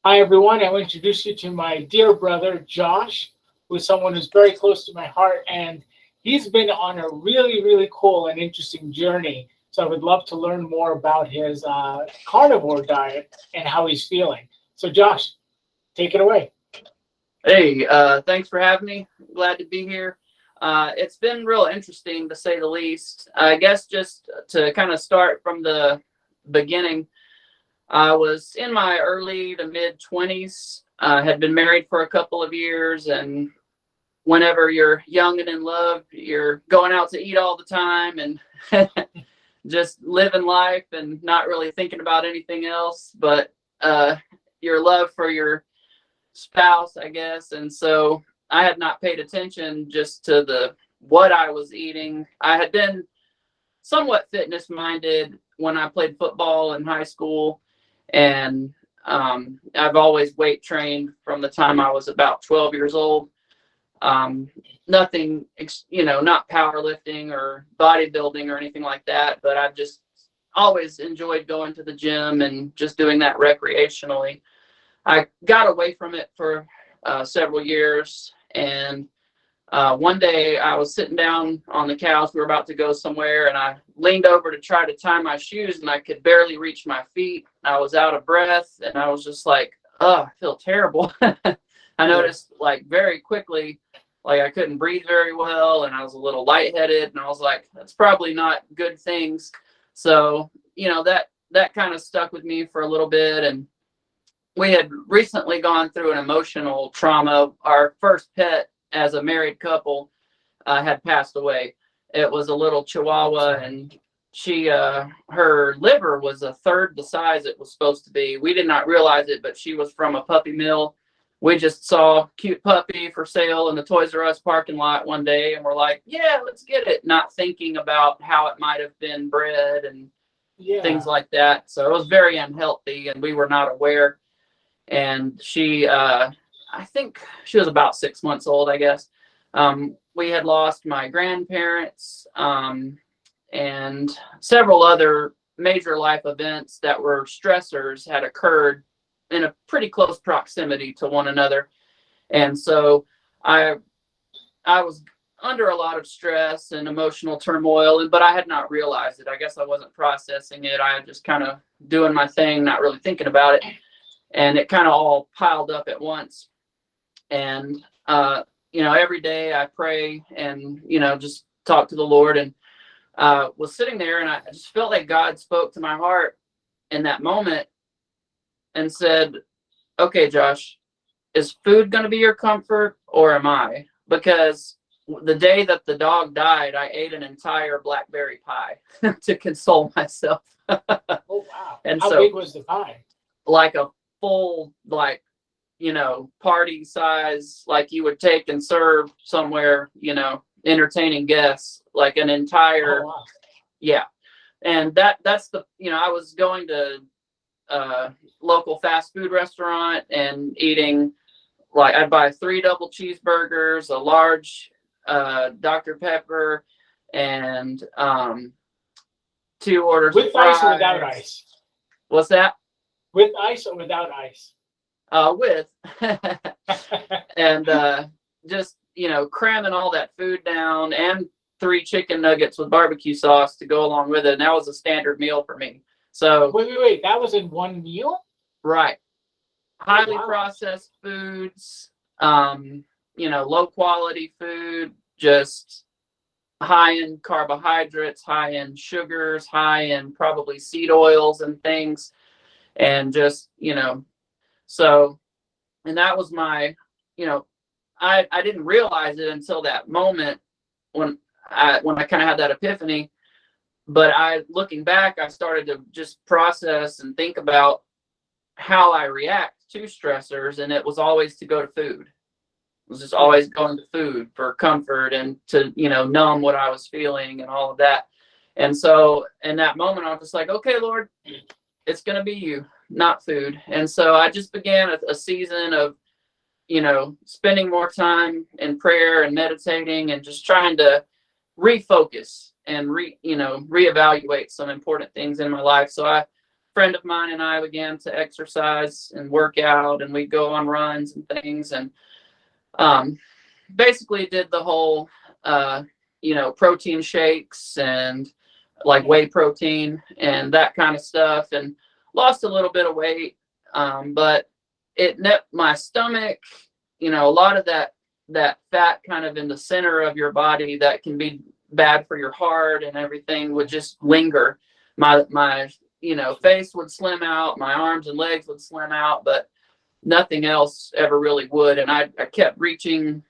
Hi, everyone. I want to introduce you to my dear brother, Josh, who is someone who's very close to my heart. And he's been on a really, really cool and interesting journey. So I would love to learn more about his carnivore diet and how he's feeling. So, Josh, take it away. Hey, thanks for having me. Glad to be here. It's been real interesting to say the least. I guess just to kind of start from the beginning, I was in my early to mid 20s. Had been married for a couple of years, and whenever you're young and in love, you're going out to eat all the time and just living life and not really thinking about anything else but your love for your spouse, I guess. And so I had not paid attention just to the what I was eating. I had been somewhat fitness minded when I played football in high school, and I've always weight trained from the time I was about 12 years old. Um, Nothing, not powerlifting or bodybuilding or anything like that, but I've just always enjoyed going to the gym and just doing that recreationally. I got away from it for several years, and one day I was sitting down on the couch. We were about to go somewhere, and I leaned over to try to tie my shoes, and I could barely reach my feet. I was out of breath, and I was just like, "Oh, I feel terrible." I Yeah. noticed like very quickly, like I couldn't breathe very well, and I was a little lightheaded, and I was like, "That's probably not good things." So that kind of stuck with me for a little bit, and we had recently gone through an emotional trauma. Our first pet as a married couple had passed away. It was a little I'm Chihuahua, sorry. and her liver was a third the size it was supposed to be. We did not realize it, but she was from a puppy mill. We just saw a cute puppy for sale in the Toys R Us parking lot one day, and we're like, yeah, let's get it, not thinking about how it might have been bred and things Yeah. like that. So it was very unhealthy, and we were not aware. And I think she was about 6 months old, I guess. We had lost my grandparents, and several other major life events that were stressors had occurred in a pretty close proximity to one another. And so I I was under a lot of stress and emotional turmoil, but I had not realized it. I guess I wasn't processing it. I was just kind of doing my thing, not really thinking about it, and it kind of all piled up at once. And every day I pray and just talk to the Lord, and was sitting there, and I just felt like God spoke to my heart in that moment and said, "Okay, Josh, is food going to be your comfort, or am I?" Because the day that the dog died, I ate an entire blackberry pie to console myself. Oh, wow. And How so, big was the pie? like a full, like, party size, like you would take and serve somewhere, entertaining guests, like an Oh, entire, wow. yeah. And that's I was going to local fast food restaurant and eating, like, I'd buy 3 double cheeseburgers, a large Dr. Pepper, and 2 orders of With ice or without fries. ice? What's that? With ice or without ice? With and just cramming all that food down, and 3 chicken nuggets with barbecue sauce to go along with it, and that was a standard meal for me. So, Wait, wait, wait. That was in one meal? right, Oh, highly wow. processed foods, low quality food, just high in carbohydrates, high in sugars, high in probably seed oils and things, and just so, and that was my, you know I didn't realize it until that moment when I kind of had that epiphany. But looking back, I started to just process and think about how I react to stressors, and it was always to go to food. It was just Yeah. always going to food for comfort and to numb what I was feeling and all of that. And so in that moment, I was just like, okay, Lord, it's going to be you, not food. And so I just began a season of spending more time in prayer and meditating and just trying to refocus and reevaluate some important things in my life. So friend of mine and I began to exercise and work out, and we'd go on runs and things, and basically did the whole, protein shakes and like whey protein and that kind of stuff, and lost a little bit of weight. But it my stomach, a lot of that fat kind of in the center of your body that can be bad for your heart and everything would just linger. My face would slim out, my arms and legs would slim out, but nothing else ever really would. And I kept reaching,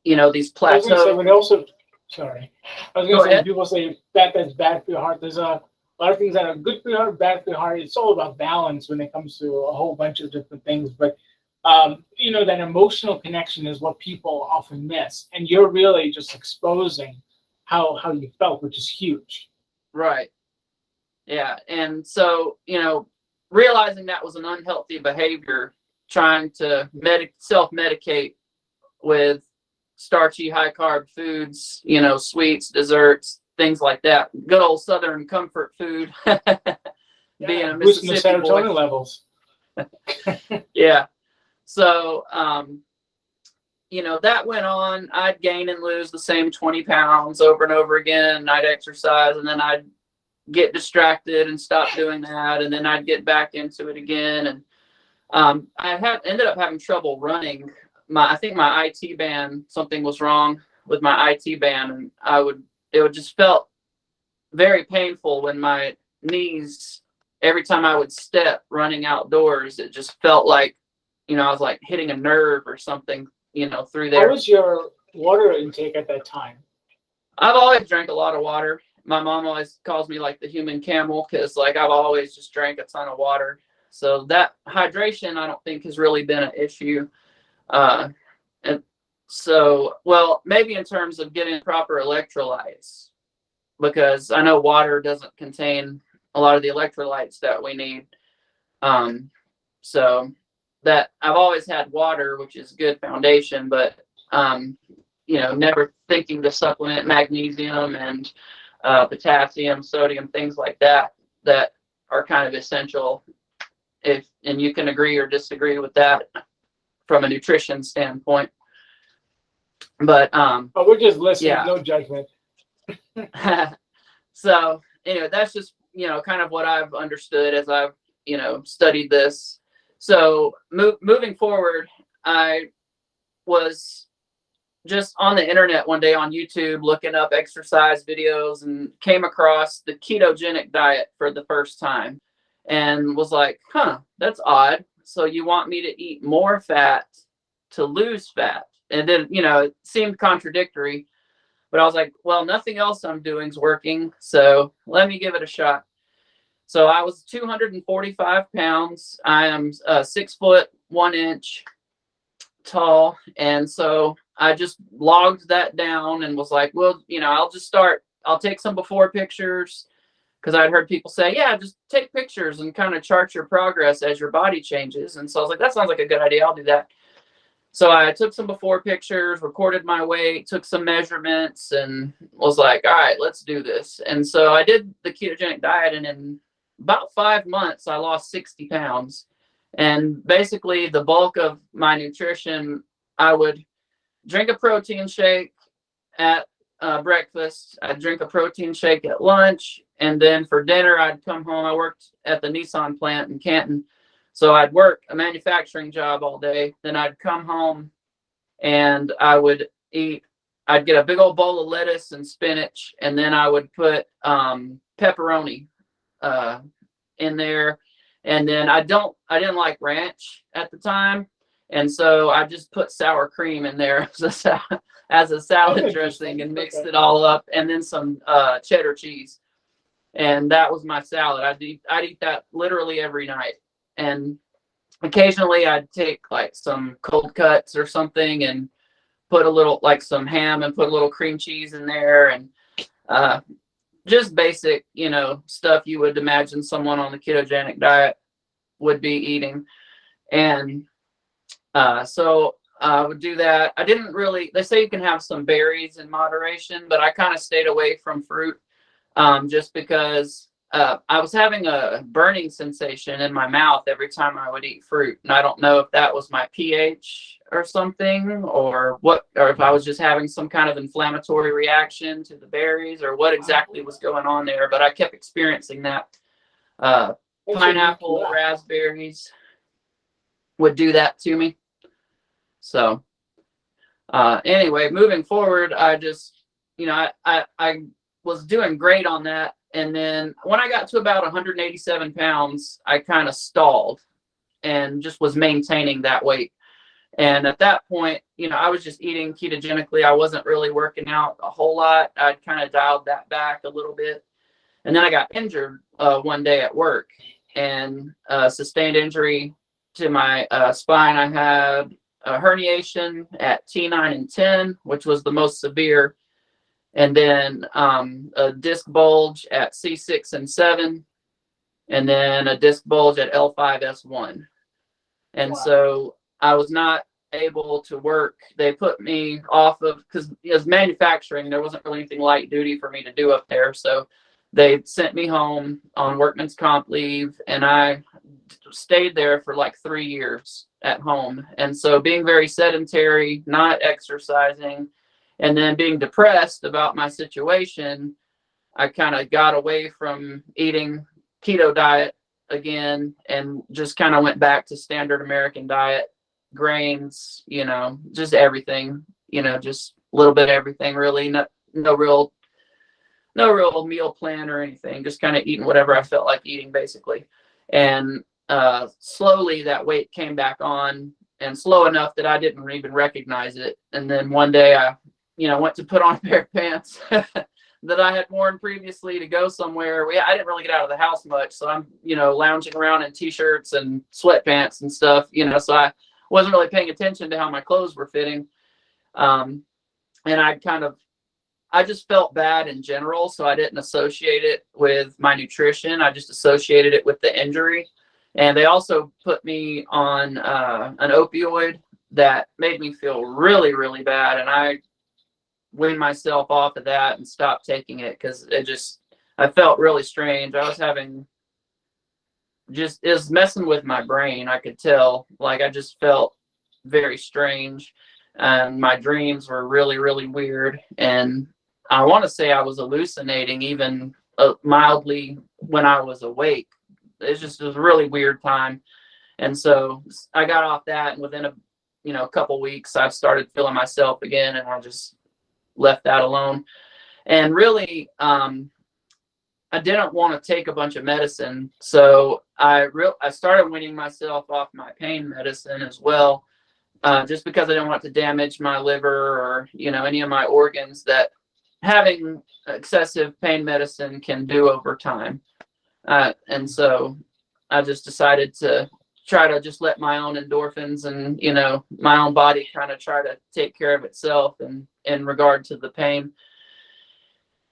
these plateaus. I was going to say, when people say that's bad for your heart, there's a lot of things that are good for your heart, bad for your heart. It's all about balance when it comes to a whole bunch of different things. But, that emotional connection is what people often miss. And you're really just exposing how you felt, which is huge. Right. Yeah. And so, realizing that was an unhealthy behavior, trying to self-medicate with starchy, high carb foods, sweets, desserts, things like that. Good old Southern comfort food. Being a Mississippi boy. Serotonin levels. Yeah. So, that went on. I'd gain and lose the same 20 pounds over and over again. I'd exercise, and then I'd get distracted and stop doing that, and then I'd get back into it again. And I ended up having trouble running. I think my IT band, something was wrong with my IT band, and it would just felt very painful when my knees, every time I would step running outdoors, it just felt like, I was like hitting a nerve or something, through there. How was your water intake at that time? I've always drank a lot of water. My mom always calls me like the human camel, because like I've always just drank a ton of water. So that hydration, I don't think has really been an issue. And so, well, maybe in terms of getting proper electrolytes, because I know water doesn't contain a lot of the electrolytes that we need. So that I've always had water, which is a good foundation, but, never thinking to supplement magnesium and potassium, sodium, things like that are kind of essential. And you can agree or disagree with that from a nutrition standpoint. But we're just listening, yeah. No judgment. So anyway, that's just kind of what I've understood as I've studied this. So moving forward, I was just on the internet one day on YouTube looking up exercise videos and came across the ketogenic diet for the first time, and was like, that's odd. So you want me to eat more fat to lose fat? And then, it seemed contradictory, but I was like, well, nothing else I'm doing is working, so let me give it a shot. So I was 245 pounds. I am 6 foot 1 inch tall. And so I just logged that down and was like, well, I'll take some before pictures, because I'd heard people say, yeah, just take pictures and kind of chart your progress as your body changes. And so I was like, that sounds like a good idea. I'll do that. So I took some before pictures, recorded my weight, took some measurements, and was like, all right, let's do this. And so I did the ketogenic diet, and in about 5 months, I lost 60 pounds. And basically the bulk of my nutrition, I would drink a protein shake at breakfast. I'd drink a protein shake at lunch. And then for dinner, I'd come home. I worked at the Nissan plant in Canton. So I'd work a manufacturing job all day. Then I'd come home and I would eat. I'd get a big old bowl of lettuce and spinach. And then I would put pepperoni in there. And then I didn't like ranch at the time. And so I just put sour cream in there as a salad dressing and mixed it all up, and then some cheddar cheese. And that was my salad. I'd eat that literally every night. And occasionally I'd take like some cold cuts or something and put a little, like some ham, and put a little cream cheese in there, and just basic, stuff you would imagine someone on the ketogenic diet would be eating. And so I would do that. I didn't really, they say you can have some berries in moderation, but I kind of stayed away from fruit just because I was having a burning sensation in my mouth every time I would eat fruit. And I don't know if that was my pH or something, or what, or if I was just having some kind of inflammatory reaction to the berries, or what exactly was going on there. But I kept experiencing that. Pineapple, raspberries would do that to me. So anyway, moving forward, I just, I was doing great on that. And then when I got to about 187 pounds, I kind of stalled and just was maintaining that weight. And at that point, I was just eating ketogenically. I wasn't really working out a whole lot. I'd kind of dialed that back a little bit. And then I got injured one day at work, and sustained injury to my spine. I had a herniation at T9 and 10, which was the most severe. And then a disc bulge at C6 and 7, and then a disc bulge at L5S1. And so I was not able to work. They put me off of, because it was manufacturing, there wasn't really anything light duty for me to do up there. So they sent me home on workman's comp leave, and I stayed there for like 3 years at home. And so being very sedentary, not exercising, and then being depressed about my situation, I kind of got away from eating keto diet again and just kind of went back to standard American diet, grains, just everything, just a little bit of everything, really. No real meal plan or anything, just kind of eating whatever I felt like eating, basically. And slowly that weight came back on, and slow enough that I didn't even recognize it. And then one day I went to put on a pair of pants that I had worn previously to go somewhere. I didn't really get out of the house much. So I'm, lounging around in t-shirts and sweatpants and stuff, so I wasn't really paying attention to how my clothes were fitting. And I just felt bad in general. So I didn't associate it with my nutrition. I just associated it with the injury. And they also put me on an opioid that made me feel really, really bad. And I wean myself off of that and stopped taking it because I felt really strange. I was having it was messing with my brain. I could tell, like, I just felt very strange, and my dreams were really, really weird. And I want to say I was hallucinating even mildly when I was awake. It was a really weird time. And so I got off that, and within a couple weeks, I started feeling myself again, and I just left that alone. And really, I didn't want to take a bunch of medicine, so I started weaning myself off my pain medicine as well, just because I didn't want to damage my liver or any of my organs that having excessive pain medicine can do over time. And so I just decided to try to just let my own endorphins and my own body kind of try to take care of itself in regard to the pain.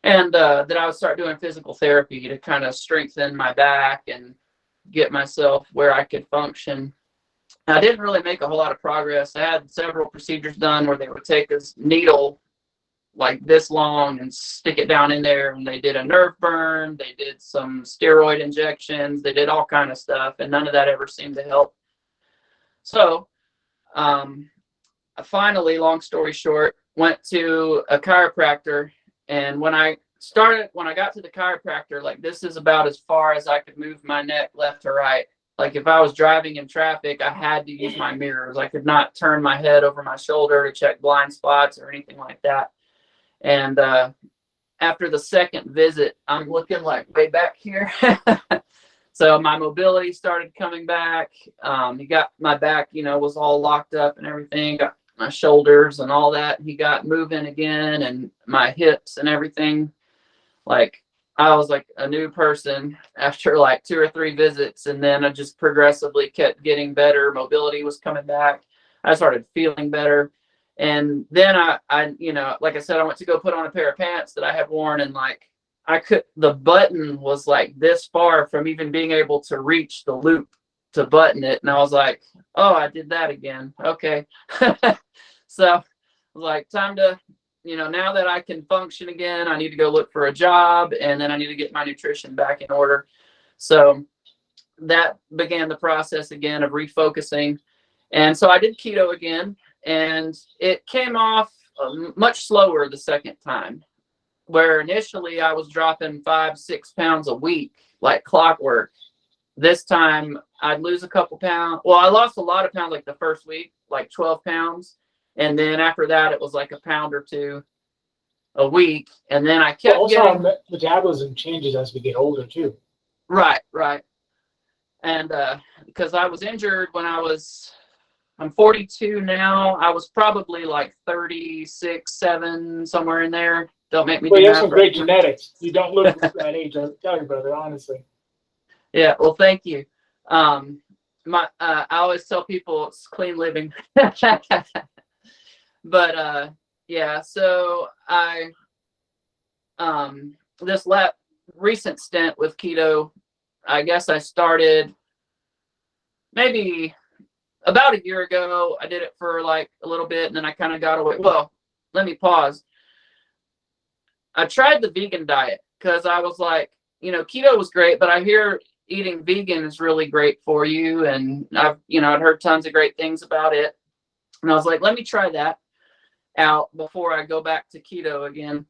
And that I would start doing physical therapy to kind of strengthen my back and get myself where I could function. I didn't really make a whole lot of progress. I had several procedures done where they would take this needle like this long and stick it down in there, and they did a nerve burn, they did some steroid injections, they did all kind of stuff, and none of that ever seemed to help. So I finally, long story short, went to a chiropractor. And when I got to the chiropractor, like, this is about as far as I could move my neck left to right. Like, if I was driving in traffic, I had to use my mirrors. I could not turn my head over my shoulder to check blind spots or anything like that. And after the second visit, I'm looking like way back here. So my mobility started coming back. He got my back, was all locked up and everything. Got my shoulders and all that. He got moving again, and my hips and everything. Like, I was like a new person after like 2 or 3 visits, and then I just progressively kept getting better. Mobility was coming back. I started feeling better. And then I like I said, I went to go put on a pair of pants that I had worn, and like, the button was like this far from even being able to reach the loop to button it. And I was like, oh, I did that again. Okay. So I was like, time to, now that I can function again, I need to go look for a job, and then I need to get my nutrition back in order. So that began the process again of refocusing. And so I did keto again, and it came off much slower the second time, where initially I was dropping 5-6 pounds a week, like clockwork. This time I'd lose a couple pounds. Well, I lost a lot of pounds like the first week, like 12 pounds. And then after that, it was like a pound or two a week. And then I kept also, getting... our metabolism changes as we get older too. Right. And because I was injured when I'm 42 now. I was probably like 36, 7, somewhere in there. Don't make me do that. Well, you have some great genetics. You don't look that age, I'll tell you, brother, honestly. Yeah, well, thank you. I always tell people it's clean living. But yeah, so I this recent stint with keto, I guess I started maybe about a year ago. I did it for like a little bit, and then I kind of got away. Well, let me pause. I tried the vegan diet because I was like, keto was great, but I hear eating vegan is really great for you, and I'd heard tons of great things about it. And I was like, let me try that out before I go back to keto again.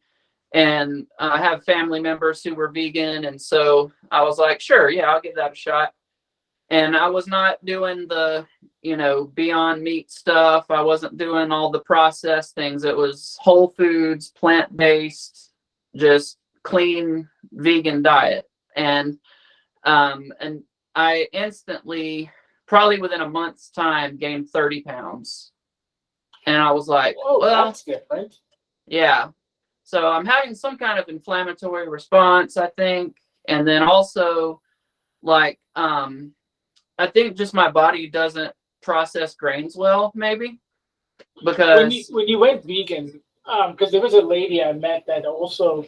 And I have family members who were vegan, and so I was like, sure, yeah, I'll give that a shot. And I was not doing the, Beyond Meat stuff. I wasn't doing all the processed things. It was whole foods, plant-based, just clean vegan diet. And I instantly, probably within a month's time, gained 30 pounds. And I was like, oh, well, that's different. Yeah. So I'm having some kind of inflammatory response, I think. And then also, like, I think just my body doesn't process grains well, maybe. Because when you went vegan, because there was a lady I met that also,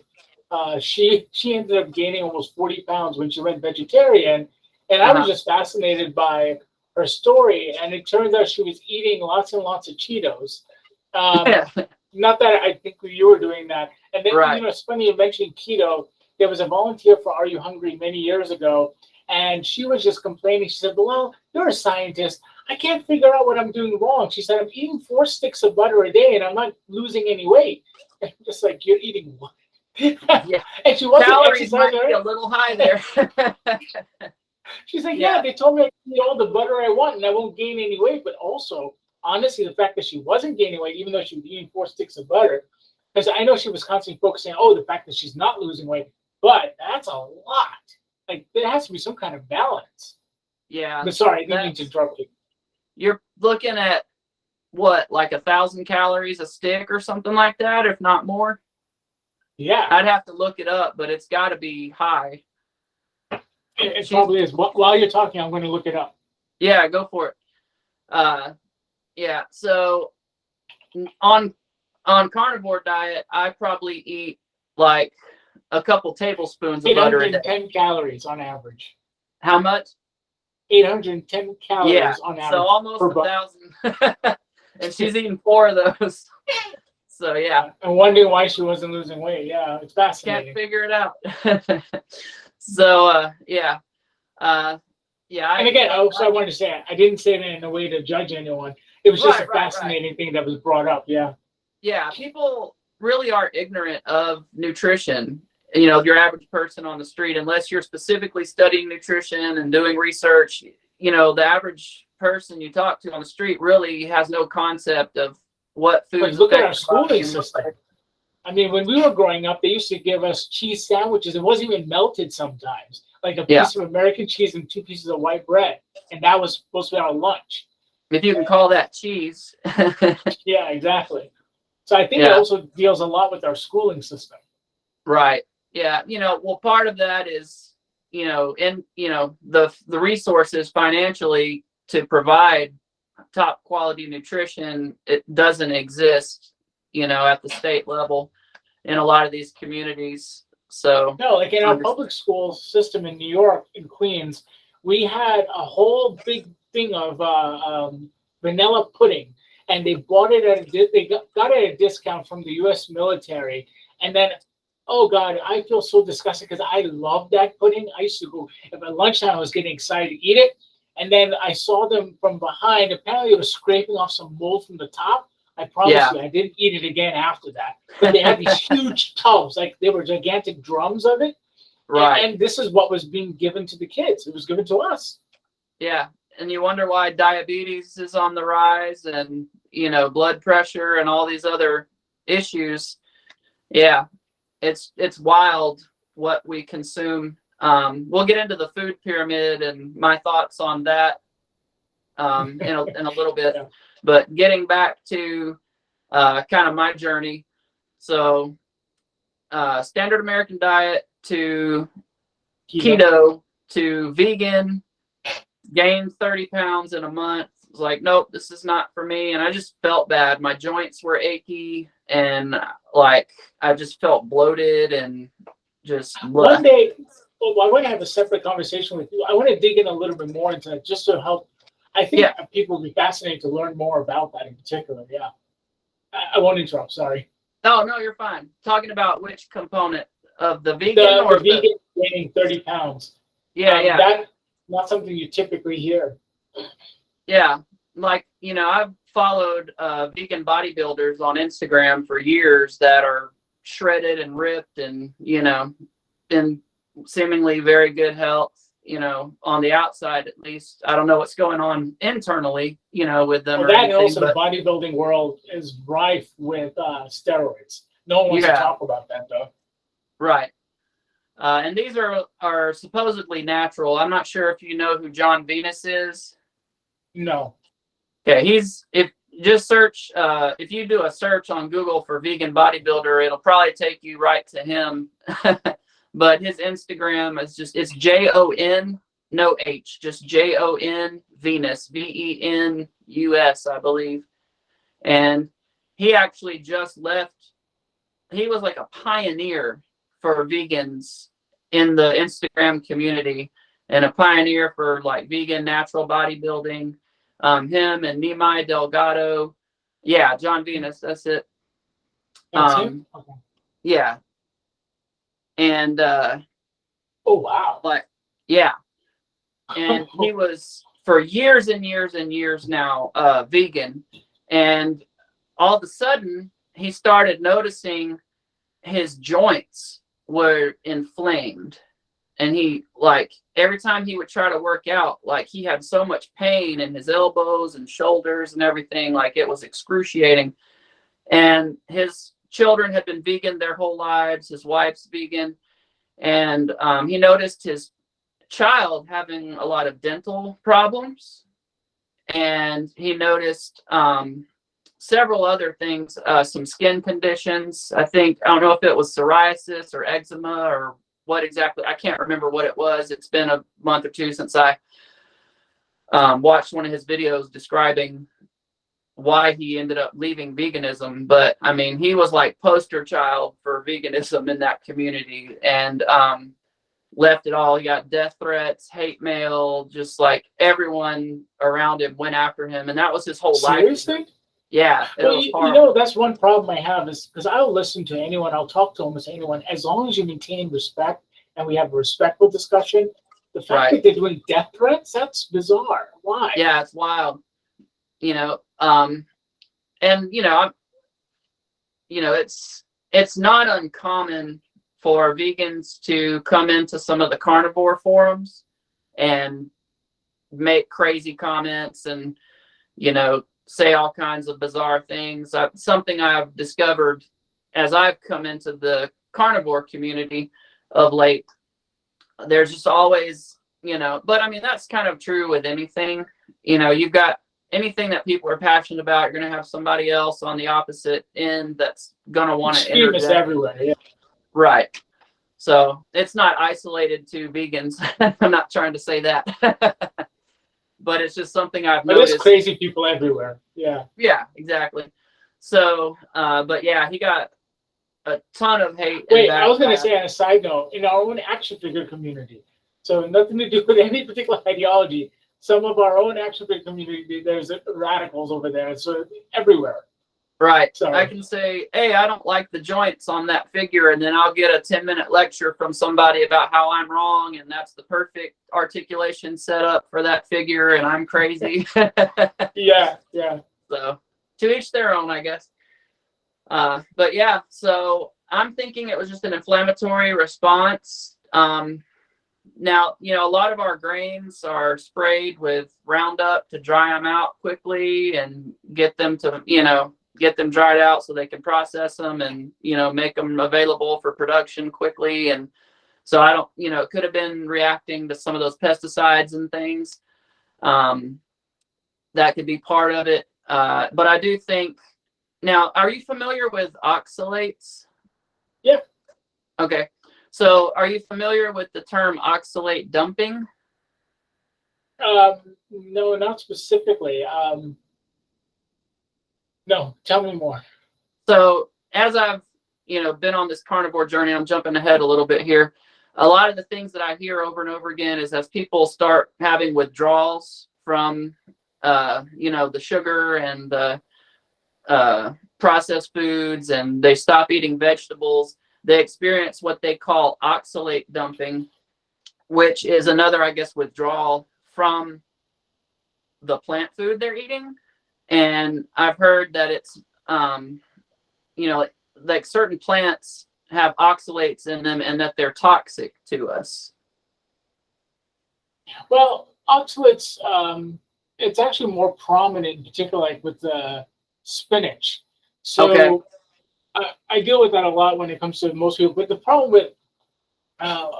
she ended up gaining almost 40 pounds when she went vegetarian. And I was just fascinated by her story. And it turns out she was eating lots and lots of Cheetos. Not that I think you were doing that. And then, it's funny you mentioned keto. There was a volunteer for Are You Hungry many years ago, and she was just complaining. She said, well, you're a scientist. I can't figure out what I'm doing wrong. She said, I'm eating 4 sticks of butter a day, and I'm not losing any weight. And I'm just like, you're eating what? Yeah. And she wasn't calories might exercising. be a little high there. She's like, yeah, they told me I can eat all the butter I want, and I won't gain any weight. But also, honestly, the fact that she wasn't gaining weight, even though she was eating 4 sticks of butter, because I know she was constantly focusing on, the fact that she's not losing weight. But that's a lot. Like, there has to be some kind of balance. Yeah. But sorry, I didn't mean to interrupt you. You're looking at what, like 1,000 calories a stick or something like that, if not more? Yeah. I'd have to look it up, but it's got to be high. It probably is. While you're talking, I'm going to look it up. Yeah, go for it. Yeah, so on Carnivore Diet, I probably eat like a couple tablespoons of butter a day. 810 calories on average. How much? 810 calories on average. So almost 1,000. And she's eating 4 of those. So yeah. And wondering why she wasn't losing weight. Yeah, it's fascinating. Can't figure it out. So yeah. Yeah. And again, I wanted to say, I didn't say that in a way to judge anyone. It was just a fascinating thing that was brought up. Yeah. Yeah. People really are ignorant of nutrition. Your average person on the street, unless you're specifically studying nutrition and doing research, the average person you talk to on the street really has no concept of what foods. Look at our schooling system. I mean, when we were growing up, they used to give us cheese sandwiches. It wasn't even melted sometimes. Like a piece of American cheese and 2 pieces of white bread. And that was supposed to be our lunch. If you can call that cheese. Yeah, exactly. So I think it also deals a lot with our schooling system. Right. Yeah. Well, part of that is, the resources financially to provide top quality nutrition, it doesn't exist, at the state level in a lot of these communities. So no, like in our public school system in New York, in Queens, we had a whole big thing of vanilla pudding, and they bought it got it at a discount from the U.S. military. And then, oh God, I feel so disgusted because I love that pudding. I used to go at lunchtime. I was getting excited to eat it, and then I saw them from behind. Apparently, it was scraping off some mold from the top. I promise you, I didn't eat it again after that. But they had these huge tubs, like they were gigantic drums of it. Right. And this is what was being given to the kids. It was given to us. Yeah. And you wonder why diabetes is on the rise and, blood pressure and all these other issues. Yeah. It's wild what we consume. We'll get into the food pyramid and my thoughts on that in a little bit. Yeah. But getting back to kind of my journey. So standard American diet to keto to vegan, gained 30 pounds in a month. I was like, nope, this is not for me. And I just felt bad. My joints were achy and like I just felt bloated and just one day. Well, I want to have a separate conversation with you. I want to dig in a little bit more into that just to help. I think people will be fascinated to learn more about that in particular. Yeah. I won't interrupt. Sorry. Oh, no, you're fine. Talking about which component of the vegan the vegan gaining 30 pounds. Yeah. That's not something you typically hear. Yeah. Like, I've followed vegan bodybuilders on Instagram for years that are shredded and ripped and, in seemingly very good health. On the outside, at least. I don't know what's going on internally, with them. Well, that and also the bodybuilding world is rife with steroids. No one wants to talk about that, though. Right. And these are supposedly natural. I'm not sure if you know who John Venus is. No. Okay, if you do a search on Google for vegan bodybuilder, it'll probably take you right to him. But his Instagram is it's JON, no H, just JON Venus, VENUS, I believe. And he actually just left. He was like a pioneer for vegans in the Instagram community and a pioneer for like vegan natural bodybuilding. Him and Nimai Delgado. Yeah, John Venus, that's it. That's him? Okay. Yeah. And oh wow. Like, yeah. And he was for years and years and years now vegan. And all of a sudden he started noticing his joints were inflamed. And he, like, every time he would try to work out, like, he had so much pain in his elbows and shoulders and everything, like, it was excruciating. And his children had been vegan their whole lives. His wife's vegan. And he noticed his child having a lot of dental problems. And he noticed several other things, some skin conditions. I don't know if it was psoriasis or eczema or what exactly. I can't remember what it was. It's been a month or two since I watched one of his videos describing why he ended up leaving veganism. But I mean, he was like poster child for veganism in that community and left it all. He got death threats, hate mail, just like everyone around him went after him. And that was his whole life. Seriously? Yeah. That's one problem I have is because I'll listen to anyone, I'll talk to almost anyone, as long as you maintain respect and we have a respectful discussion. The fact that they're doing death threats, that's bizarre. Why? Yeah, it's wild. It's not uncommon for vegans to come into some of the carnivore forums and make crazy comments and, say all kinds of bizarre things. Something I've discovered as I've come into the carnivore community of late, there's just always, but I mean, that's kind of true with anything. You've got anything that people are passionate about, you're going to have somebody else on the opposite end that's going to want to interject. Everywhere, yeah. Right. So it's not isolated to vegans. I'm not trying to say that. But it's just something I've noticed. There's crazy people everywhere. Yeah. Yeah, exactly. So, but yeah, he got a ton of hate. Wait, I was going to say on a side note, in our own action figure community, so nothing to do with any particular ideology, some of our own action figure community, there's radicals over there. So everywhere. Right. So I can say, hey, I don't like the joints on that figure, and then I'll get a 10-minute lecture from somebody about how I'm wrong, and that's the perfect articulation setup for that figure, and I'm crazy. yeah. So to each their own, I guess. But yeah, so I'm thinking it was just an inflammatory response. Now, a lot of our grains are sprayed with Roundup to dry them out quickly and get them to, get them dried out so they can process them and, make them available for production quickly. And so I don't, it could have been reacting to some of those pesticides and things. That could be part of it. But I do think, now, are you familiar with oxalates? Yeah. Okay. So are you familiar with the term oxalate dumping? No, not specifically. No, tell me more. So as I've, been on this carnivore journey, I'm jumping ahead a little bit here. A lot of the things that I hear over and over again is as people start having withdrawals from, the sugar and the processed foods, and they stop eating vegetables, they experience what they call oxalate dumping, which is another, I guess, withdrawal from the plant food they're eating. And I've heard that it's, like certain plants have oxalates in them and that they're toxic to us. Well, oxalates, it's actually more prominent, in particular, like with the spinach. So Okay. I deal with that a lot when it comes to most people. But the problem with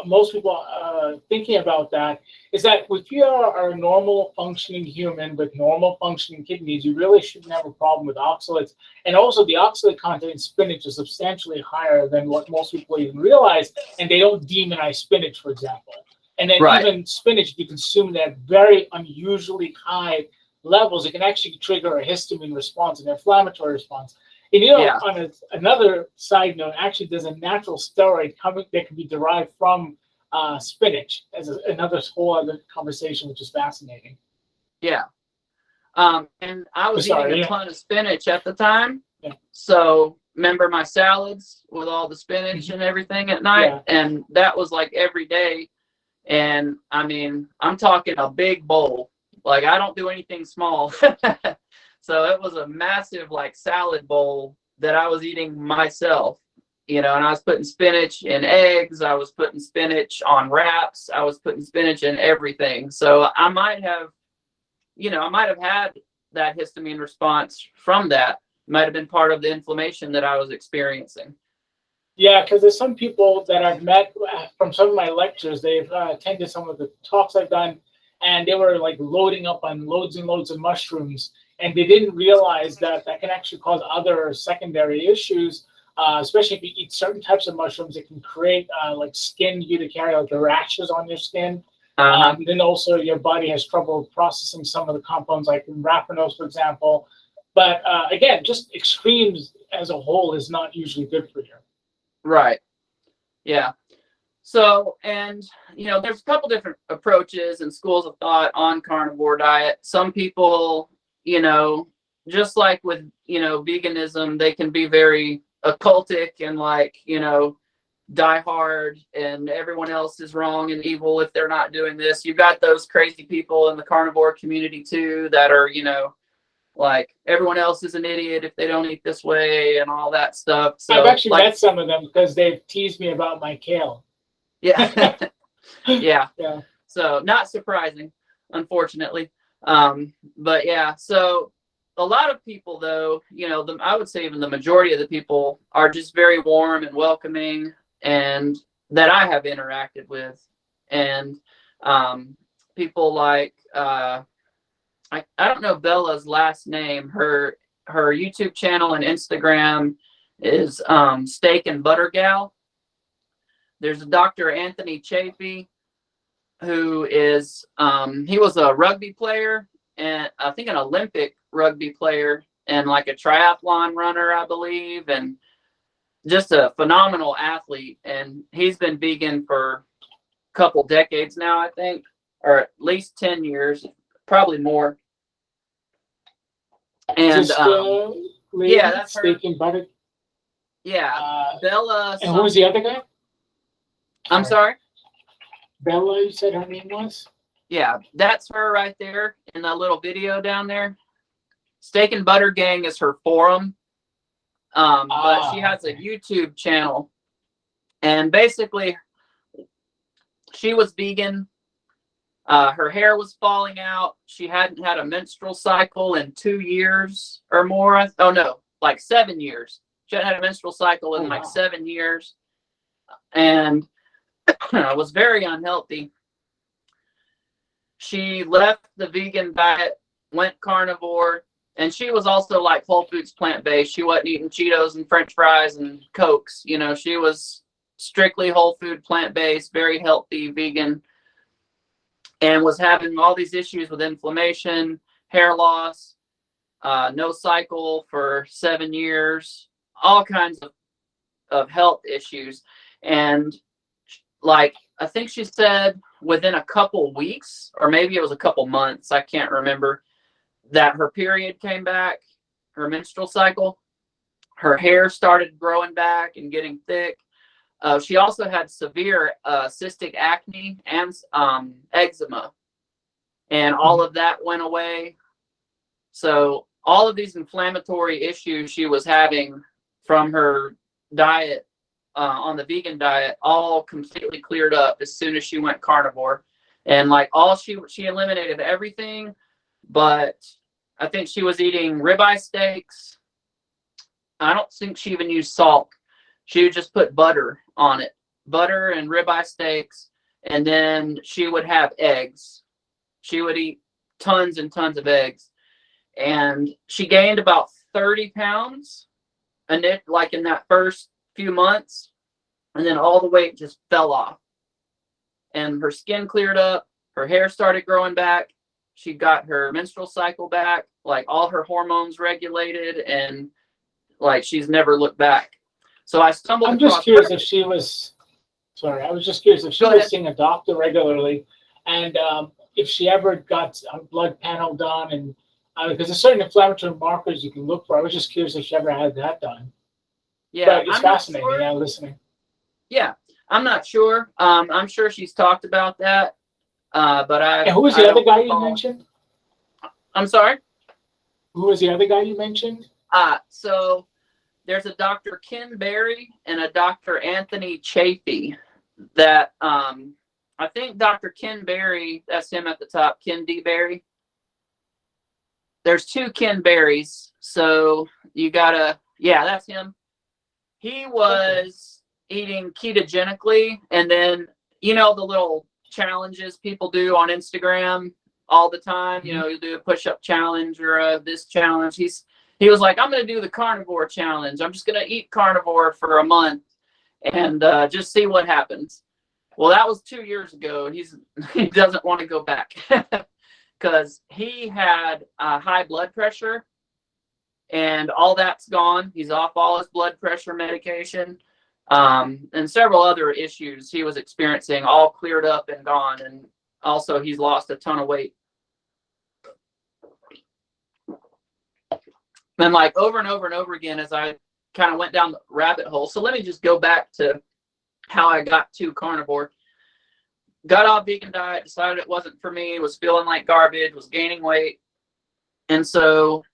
most people thinking about that is that if you are a normal functioning human with normal functioning kidneys, you really shouldn't have a problem with oxalates. And also the oxalate content in spinach is substantially higher than what most people even realize, and they don't demonize spinach, for example. And then Right. even spinach, if you consume it at very unusually high levels, it can actually trigger a histamine response, an inflammatory response. And on another side note, actually, there's a natural steroid that can be derived from spinach as another whole other conversation, which is fascinating. Yeah. And I was eating a ton of spinach at the time. Yeah. So remember my salads with all the spinach and everything at night? Yeah. And that was like every day. And I mean, I'm talking a big bowl. Like I don't do anything small. So it was a massive like salad bowl that I was eating myself, and I was putting spinach in eggs. I was putting spinach on wraps. I was putting spinach in everything. So I might have had that histamine response from that. Might have been part of the inflammation that I was experiencing. Yeah, because there's some people that I've met from some of my lectures. They've attended some of the talks I've done, and they were like loading up on loads and loads of mushrooms. And they didn't realize that can actually cause other secondary issues, especially if you eat certain types of mushrooms. It can create like skin urticaria, like the rashes on your skin. Then also your body has trouble processing some of the compounds, like in raffinose, for example. But again, just extremes as a whole is not usually good for you. Right. Yeah. So, and, there's a couple different approaches and schools of thought on carnivore diet. Some people, just like with, veganism, they can be very occultic and like, die hard and everyone else is wrong and evil if they're not doing this. You've got those crazy people in the carnivore community too that are, like everyone else is an idiot if they don't eat this way and all that stuff. So I've actually met some of them because they've teased me about my kale. Yeah. Yeah. Yeah. So not surprising, unfortunately. But yeah, so a lot of people though, I would say even the majority of the people are just very warm and welcoming and that I have interacted with. And people like, I don't know Bella's last name. Her YouTube channel and Instagram is Steak and Butter Gal. There's a Dr. Anthony Chafee, who is he was a rugby player and I think an Olympic rugby player and like a triathlon runner, I believe, and just a phenomenal athlete. And he's been vegan for a couple decades now, I think, or at least 10 years. probably more. Is And this lady, yeah, that's her. steak and butter? Yeah, Bella. And who was the other guy? I'm sorry. Bella, you said her name was? Yeah, that's her right there in that little video down there. Steak and Butter Gang is her forum, but she has a YouTube channel, and basically, she was vegan. Her hair was falling out. She hadn't had a menstrual cycle in 2 years or more. Oh no, like 7 years. She hadn't had a menstrual cycle in like 7 years, and was very unhealthy. She left the vegan diet, went carnivore, and she was also like Whole Foods plant-based. She wasn't eating Cheetos and French fries and Cokes. You know, she was strictly whole food plant-based, very healthy vegan, and was having all these issues with inflammation, hair loss, no cycle for 7 years, all kinds of health issues. And like, I think she said within a couple weeks, or maybe it was a couple months, I can't remember, that her period came back, her menstrual cycle. Her hair started growing back and getting thick. She also had severe cystic acne and eczema, and all of that went away. So all of these inflammatory issues she was having from her diet, on the vegan diet, all completely cleared up as soon as she went carnivore. And like she eliminated everything, but I think she was eating ribeye steaks. I don't think she even used salt. She would just put butter on it, butter and ribeye steaks, and then she would have eggs. She would eat tons and tons of eggs, and she gained about 30 pounds, and it like in that first few months, and then all the weight just fell off, and her skin cleared up, her hair started growing back, she got her menstrual cycle back, like all her hormones regulated, and like she's never looked back. So I stumbled I'm across just curious if she was, sorry, I was just curious if she Go was ahead. seeing a doctor regularly, and if she ever got a blood panel done, and because there's certain inflammatory markers you can look for. I was just curious if she ever had that done. Yeah, But it's I'm not fascinating, sure. yeah, listening. Yeah, I'm not sure. I'm sure she's talked about that, but And who was I the other don't guy you recall. mentioned? I'm sorry. Who was the other guy you mentioned? So there's a Dr. Ken Berry and a Dr. Anthony Chafee that I think Dr. Ken Berry, that's him at the top, Ken D. Berry. There's two Ken Berries, so you gotta, yeah, that's him. He was eating ketogenically, and then you know the little challenges people do on Instagram all the time. You know, you do a push-up challenge or this challenge. He was like, I'm gonna do the carnivore challenge. I'm just gonna eat carnivore for a month and just see what happens. Well, that was 2 years ago. He doesn't want to go back because he had high blood pressure, and all that's gone. He's off all his blood pressure medication, and several other issues he was experiencing, all cleared up and gone. And also, he's lost a ton of weight. And like over and over and over again, as I kind of went down the rabbit hole. So let me just go back to how I got to carnivore. Got off vegan diet, decided it wasn't for me, was feeling like garbage, was gaining weight. And so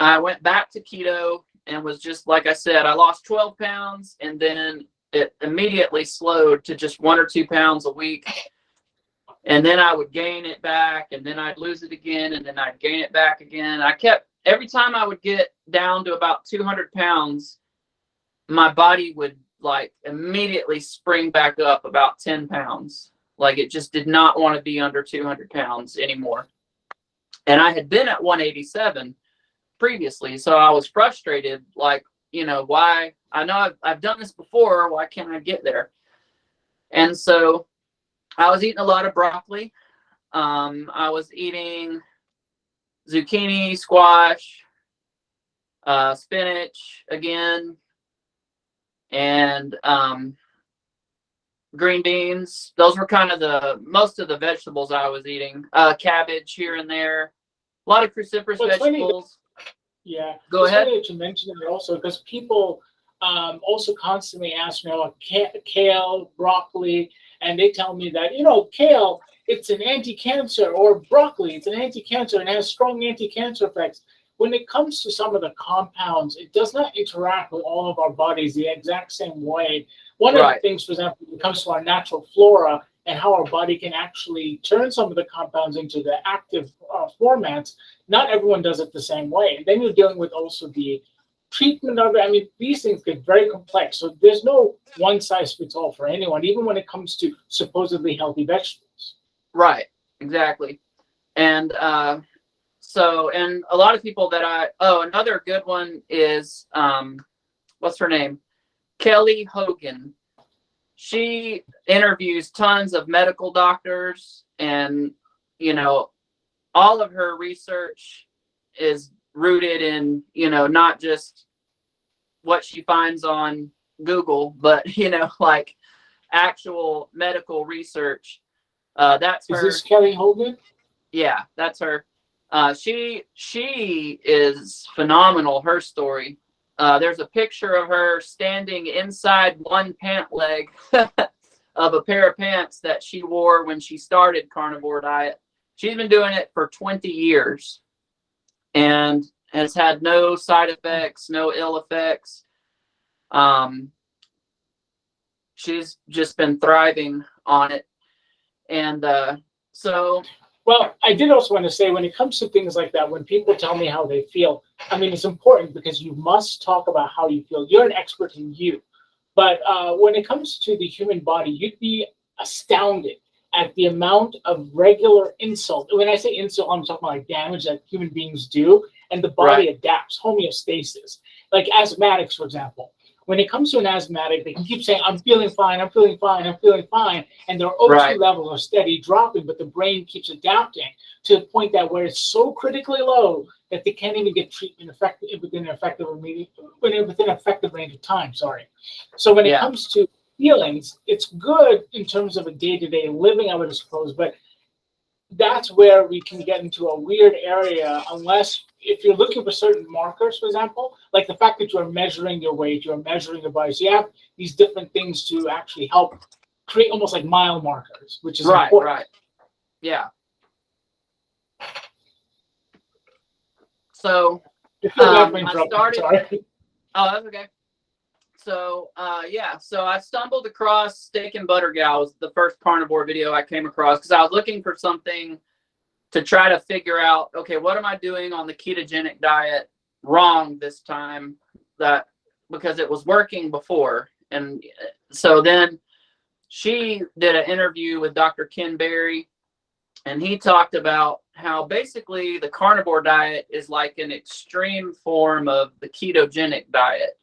I went back to keto and was just, like I said, I lost 12 pounds, and then it immediately slowed to just 1 or 2 pounds a week. And then I would gain it back, and then I'd lose it again, and then I'd gain it back again. Every time I would get down to about 200 pounds, my body would like immediately spring back up about 10 pounds. Like it just did not want to be under 200 pounds anymore. And I had been at 187 previously, so I was frustrated, like, you know, why? I know I've done this before, why can't I get there? And so I was eating a lot of broccoli. I was eating zucchini, squash, spinach again, and green beans. Those were kind of the most of the vegetables I was eating. Cabbage here and there. A lot of cruciferous What's funny, vegetables. yeah, Go it's ahead. funny that you mentioned it also because people also constantly ask me about kale, broccoli, and they tell me that kale it's an anti-cancer, or broccoli it's an anti-cancer and has strong anti-cancer effects. When it comes to some of the compounds, it does not interact with all of our bodies the exact same way. One of the Right. things, for example, when it comes to our natural flora and how our body can actually turn some of the compounds into the active formats, not everyone does it the same way. And then you're dealing with also the treatment of it. I mean, these things get very complex. So there's no one size fits all for anyone, even when it comes to supposedly healthy vegetables. Right. Exactly. And and a lot of people that another good one is what's her name? Kelly Hogan. She interviews tons of medical doctors, and all of her research is rooted in not just what she finds on Google, but like actual medical research. That's Is her. this Kelly Hogan? Yeah, that's her. She is phenomenal. Her story. There's a picture of her standing inside one pant leg of a pair of pants that she wore when she started Carnivore Diet. She's been doing it for 20 years and has had no side effects, no ill effects. She's just been thriving on it. And so Well, I did also want to say when it comes to things like that, when people tell me how they feel, I mean, it's important because you must talk about how you feel. You're an expert in you. But when it comes to the human body, you'd be astounded at the amount of regular insult. When I say insult, I'm talking about like damage that human beings do, and the body adapts, homeostasis. Like asthmatics, for example. When it comes to an asthmatic, they can keep saying, I'm feeling fine, I'm feeling fine, I'm feeling fine. And their O2 levels are steady dropping, but the brain keeps adapting to the point that where it's so critically low that they can't even get treatment within an effective range of time. Sorry. So when it comes to feelings, it's good in terms of a day-to-day living, I would suppose, but that's where we can get into a weird area unless if you're looking for certain markers, for example, like the fact that you're measuring your weight, you're measuring your body. So you have these different things to actually help create almost like mile markers, which is important. Right. Yeah. So I started. Sorry. Oh, that's okay. So so I stumbled across Steak and Butter Gal was the first carnivore video I came across because I was looking for something to try to figure out, okay, what am I doing on the ketogenic diet wrong this time because it was working before. And so then she did an interview with Dr. Ken Berry, and he talked about how basically the carnivore diet is like an extreme form of the ketogenic diet.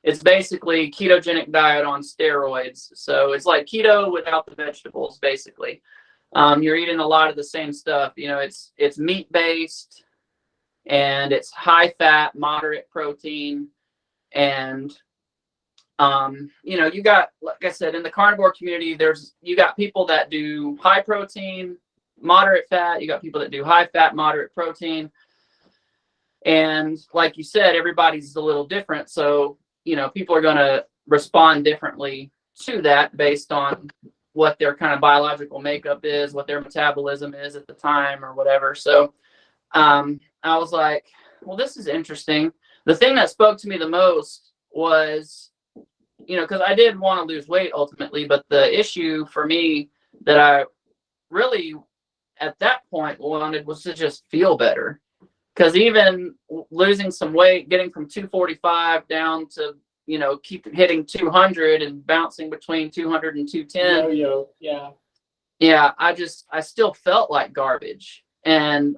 It's basically ketogenic diet on steroids. So it's like keto without the vegetables, basically. You're eating a lot of the same stuff. It's meat based, and it's high fat, moderate protein, and you got, like I said, in the carnivore community, you got people that do high protein, moderate fat. You got people that do high fat, moderate protein, and like you said, everybody's a little different. So people are going to respond differently to that based on what their kind of biological makeup is, what their metabolism is at the time or whatever. So I was like, well, this is interesting. The thing that spoke to me the most was, because I did want to lose weight ultimately, but the issue for me that I really at that point wanted was to just feel better. Because even losing some weight, getting from 245 down to, keep hitting 200 and bouncing between 200 and 210. Yeah, I still felt like garbage. And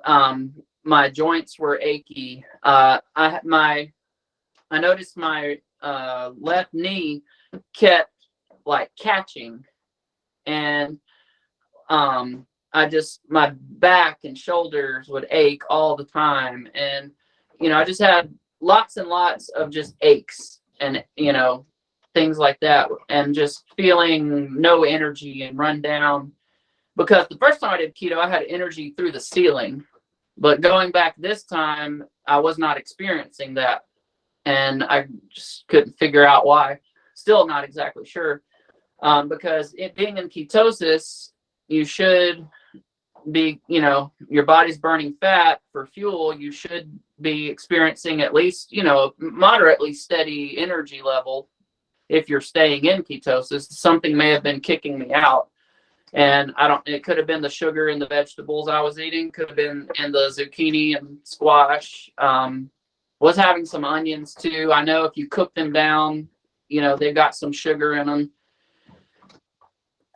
my joints were achy. I noticed my left knee kept like catching. And my back and shoulders would ache all the time. And, I just had lots and lots of just aches. And, things like that, and just feeling no energy and run down. Because the first time I did keto, I had energy through the ceiling, but going back this time, I was not experiencing that, and I just couldn't figure out why. Still not exactly sure, because it being in ketosis, you should be, your body's burning fat for fuel. You should be experiencing at least, moderately steady energy level. If you're staying in ketosis, something may have been kicking me out. And it could have been the sugar in the vegetables I was eating, could have been in the zucchini and squash. Was having some onions too. I know if you cook them down, they've got some sugar in them.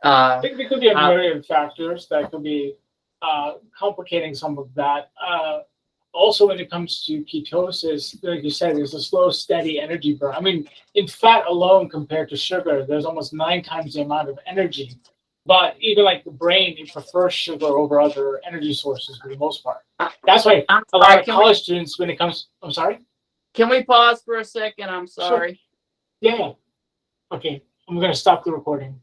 I think there could be a myriad of factors that could be complicating some of that. Also, when it comes to ketosis, like you said, there's a slow, steady energy burn. I mean, in fat alone compared to sugar, there's almost 9 times the amount of energy. But even like the brain, it prefers sugar over other energy sources for the most part. That's why a lot of college students, when it comes, I'm sorry? Can we pause for a second? I'm sorry. Sure. Yeah. Okay. I'm going to stop the recording.